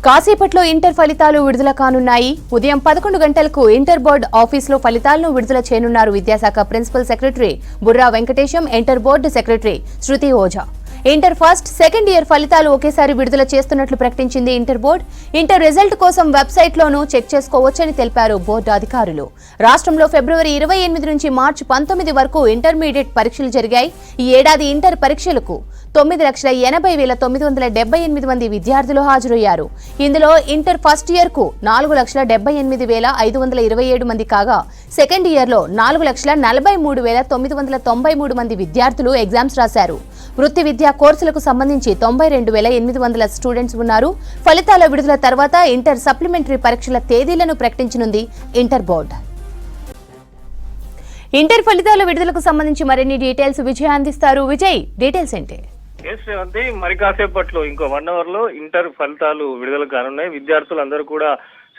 కాసేపట్లో ఇంటర్ ఫలితాలు విడుదల కానున్నాయి. ఉదయం 11 గంటలకు ఇంటర్ బోర్డు ఆఫీసులో ఫలితాలను విడుదల చేయనున్నారు విద్యాశాఖ principal secretary Burra Venkatesham, inter board secretary Shruti Ojha. Inter first, second year ఫలితాలు ఒకేసారి విడుదల చేస్తున్నట్లు ప్రకటించింది ఇంటర్ బోర్డు. ఇంటర్ రిజల్ట్ కోసం వెబ్సైట్లోనూ చెక్ చేసుకోవచ్చని తెలిపారు బోర్డు అధికారులు. రాష్ట్రంలో ఫిబ్రవరి 28 నుంచి మార్చి 19 వరకు ఇంటర్మీడియట్ పరీక్షలు జరిగాయి. ఈ ఏడాది ఇంటర్ పరీక్షలకు 9,80,978 మంది విద్యార్థులు హాజరయ్యారు. ఇందులో ఇంటర్ ఫస్ట్ ఇయర్ కు 4,78,527 మంది కాగా, సెకండ్ ఇయర్ లో 4,43,993 మంది విద్యార్థులు ఎగ్జామ్స్ రాశారు. వృత్తి విద్యా కోర్సులకు సంబంధించి 92,800 స్టూడెంట్స్ ఉన్నారు. ఫలితాల విడుదల తర్వాత ఇంటర్ సప్లిమెంటరీ పరీక్షల తేదీలను ప్రకటించనుంది ఇంటర్ బోర్డు. ఇంటర్ ఫలితాల విడుదలకు సంబంధించి మరిన్ని డీటెయిల్స్ విజయ్ అందిస్తారు. విజయ్, డీటెయిల్స్ ఏంటి? మరి కాసేపట్లో ఇంకో 1 అవర్ లో ఇంటర్ ఫలితాలు విడుదల కానున్నాయి. విద్యార్థులందరూ కూడా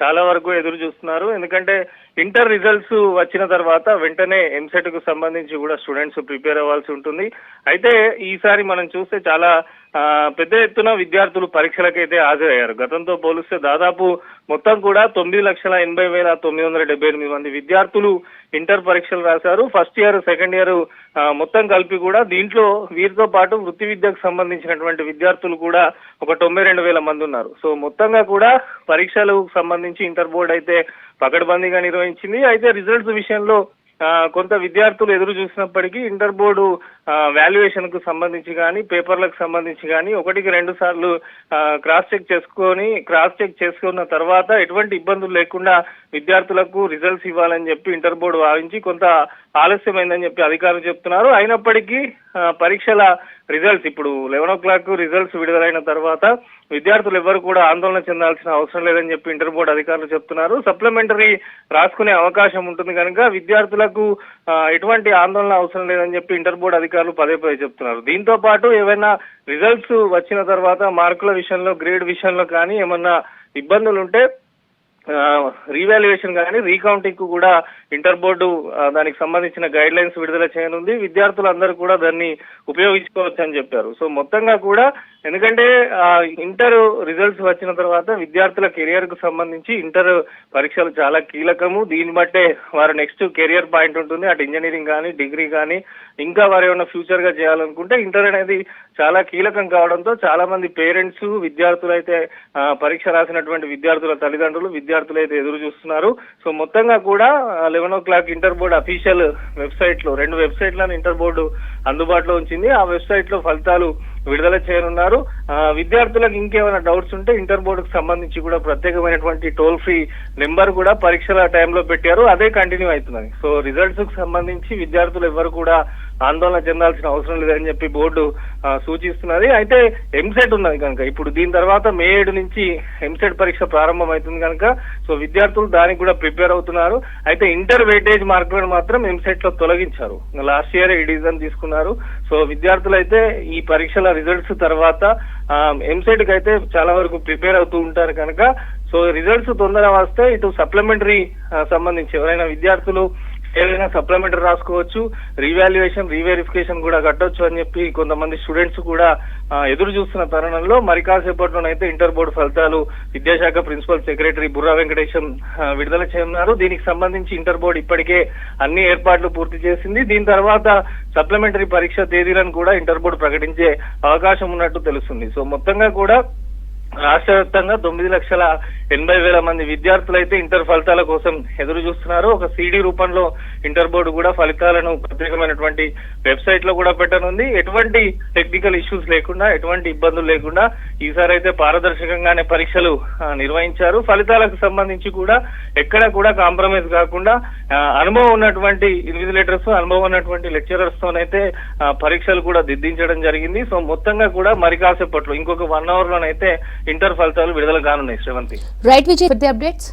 చాలా వరకు ఎదురు చూస్తున్నారు. ఎందుకంటే ఇంటర్ రిజల్ట్స్ వచ్చిన తర్వాత వెంటనే ఎంసెట్ కు సంబంధించి కూడా స్టూడెంట్స్ ప్రిపేర్ అవ్వాల్సి ఉంటుంది. అయితే ఈసారి మనం చూస్తే చాలా పెద్ద ఎత్తున విద్యార్థులు పరీక్షలకైతే హాజరయ్యారు. గతంతో పోలిస్తే దాదాపు మొత్తం కూడా 9,80,978 మంది విద్యార్థులు ఇంటర్ పరీక్షలు రాశారు. ఫస్ట్ ఇయర్, సెకండ్ ఇయర్ మొత్తం కలిపి కూడా దీంట్లో వీరితో పాటు వృత్తి విద్యకు సంబంధించినటువంటి విద్యార్థులు కూడా ఒక 92,000 మంది ఉన్నారు. సో మొత్తంగా కూడా పరీక్షలకు సంబంధించి ఇంటర్ బోర్డు అయితే పకడ్బందీగా నిర్వహించింది. అయితే రిజల్ట్స్ విషయంలో కొంత విద్యార్థులు ఎదురు చూసినప్పటికీ ఇంటర్ బోర్డు వాల్యుయేషన్ కు సంబంధించి కానీ, పేపర్లకు సంబంధించి కానీ 1-2 సార్లు క్రాస్ చెక్ చేసుకున్న తర్వాత ఎటువంటి ఇబ్బందులు లేకుండా విద్యార్థులకు రిజల్ట్స్ ఇవ్వాలని చెప్పి ఇంటర్ బోర్డు భావించి కొంత ఆలస్యమైందని చెప్పి అధికారులు చెప్తున్నారు. అయినప్పటికీ పరీక్షల రిజల్ట్స్ ఇప్పుడు 11 o'clock రిజల్ట్స్ విడుదలైన తర్వాత విద్యార్థులు ఎవరు కూడా ఆందోళన చెందాల్సిన అవసరం లేదని చెప్పి ఇంటర్ బోర్డు అధికారులు చెప్తున్నారు. సప్లిమెంటరీ రాసుకునే అవకాశం ఉంటుంది కనుక విద్యార్థులకు ఎటువంటి ఆందోళన అవసరం లేదని చెప్పి ఇంటర్ బోర్డు అధికారులు పదే చెప్తున్నారు. దీంతో పాటు ఏవైనా రిజల్ట్స్ వచ్చిన తర్వాత మార్కుల విషయంలో, గ్రేడ్ విషయంలో కానీ ఏమన్నా ఇబ్బందులు ఉంటే రీవాల్యుయేషన్ కానీ, రీకౌంటింగ్ కు కూడా ఇంటర్ బోర్డు దానికి సంబంధించిన గైడ్ లైన్స్ విడుదల చేయనుంది. విద్యార్థులందరూ కూడా దాన్ని ఉపయోగించుకోవచ్చు అని చెప్పారు. సో మొత్తంగా కూడా ఎందుకంటే ఇంటర్ రిజల్ట్స్ వచ్చిన తర్వాత విద్యార్థుల కెరియర్ కు సంబంధించి ఇంటర్ పరీక్షలు చాలా కీలకము. దీన్ని బట్టే వారు నెక్స్ట్ కెరియర్ పాయింట్ ఉంటుంది. అటు ఇంజనీరింగ్ కానీ, డిగ్రీ కానీ, ఇంకా వారు ఏమైనా ఫ్యూచర్ గా చేయాలనుకుంటే ఇంటర్ అనేది చాలా కీలకం కావడంతో చాలా మంది పేరెంట్స్, విద్యార్థులు అయితే పరీక్ష రాసినటువంటి విద్యార్థుల తల్లిదండ్రులు, విద్యార్థులు అయితే ఎదురు చూస్తున్నారు. సో మొత్తంగా కూడా 11 o'clock inter board official website లో 2 వెబ్సైట్లను ఇంటర్ బోర్డు అందుబాటులో ఉంచింది. ఆ వెబ్సైట్ లో ఫలితాలు విడుదల చేయనున్నారు. విద్యార్థులకు ఇంకేమైనా డౌట్స్ ఉంటే ఇంటర్ బోర్డుకు సంబంధించి కూడా ప్రత్యేకమైనటువంటి టోల్ ఫ్రీ నెంబర్ కూడా పరీక్షల టైంలో పెట్టారు. అదే కంటిన్యూ అవుతున్నది. సో రిజల్ట్స్ కు సంబంధించి విద్యార్థులు ఎవరు కూడా ఆందోళన చెందాల్సిన అవసరం లేదని చెప్పి బోర్డు సూచిస్తున్నది. అయితే ఎంసెట్ ఉన్నది కనుక ఇప్పుడు దీని తర్వాత May 7 నుంచి ఎంసెట్ పరీక్ష ప్రారంభమవుతుంది కనుక సో విద్యార్థులు దానికి కూడా ప్రిపేర్ అవుతున్నారు. అయితే ఇంటర్ వెయిటేజ్ మార్కులను మాత్రం ఎంసెట్ లో తొలగించారు. లాస్ట్ ఇయర్ ఈ డిసిజన్ తీసుకున్నారు. సో విద్యార్థులు అయితే ఈ పరీక్షల రిజల్ట్స్ తర్వాత ఎంసెట్ కి అయితే చాలా వరకు ప్రిపేర్ అవుతూ ఉంటారు కనుక సో రిజల్ట్స్ తొందరగా వస్తే ఇటు సప్లిమెంటరీ సంబంధించి ఎవరైనా విద్యార్థులు ఏదైనా సప్లిమెంటరీ రాసుకోవచ్చు, రీవాల్యుయేషన్, రీవెరిఫికేషన్ కూడా కట్టొచ్చు అని చెప్పి కొంతమంది స్టూడెంట్స్ కూడా ఎదురు చూస్తున్న తరుణంలో మరి కాసేపట్లోనైతే ఇంటర్ బోర్డు ఫలితాలు విద్యాశాఖ ప్రిన్సిపల్ సెక్రటరీ బుర్రా వెంకటేశం విడుదల చేయనున్నారు. దీనికి సంబంధించి ఇంటర్ బోర్డు ఇప్పటికే అన్ని ఏర్పాట్లు పూర్తి చేసింది. దీని తర్వాత సప్లిమెంటరీ పరీక్ష తేదీలను కూడా ఇంటర్ బోర్డు ప్రకటించే అవకాశం ఉన్నట్టు తెలుస్తుంది. సో మొత్తంగా కూడా రాష్ట్ర వ్యాప్తంగా 9,80,000 మంది విద్యార్థులు అయితే ఇంటర్ ఫలితాల కోసం ఎదురు చూస్తున్నారు. ఒక CD రూపంలో ఇంటర్ బోర్డు కూడా ఫలితాలను ప్రత్యేకమైనటువంటి వెబ్సైట్ లో కూడా పెట్టనుంది. ఎటువంటి టెక్నికల్ ఇష్యూస్ లేకుండా, ఎటువంటి ఇబ్బందులు లేకుండా ఈసారి అయితే పారదర్శకంగానే పరీక్షలు నిర్వహించారు. ఫలితాలకు సంబంధించి కూడా ఎక్కడ కూడా కాంప్రమైజ్ కాకుండా అనుభవం ఉన్నటువంటి ఇన్విజిలేటర్స్, అనుభవం ఉన్నటువంటి లెక్చరర్స్ తోనైతే పరీక్షలు కూడా దిద్దించడం జరిగింది. సో మొత్తంగా కూడా మరి కాసేపట్లో ఇంకొక 1 అవర్ లోనైతే ఇంటర్ ఫలితాలు విడుదల కానున్నాయి. శ్రీవంతి. Right, Vijay, for the updates.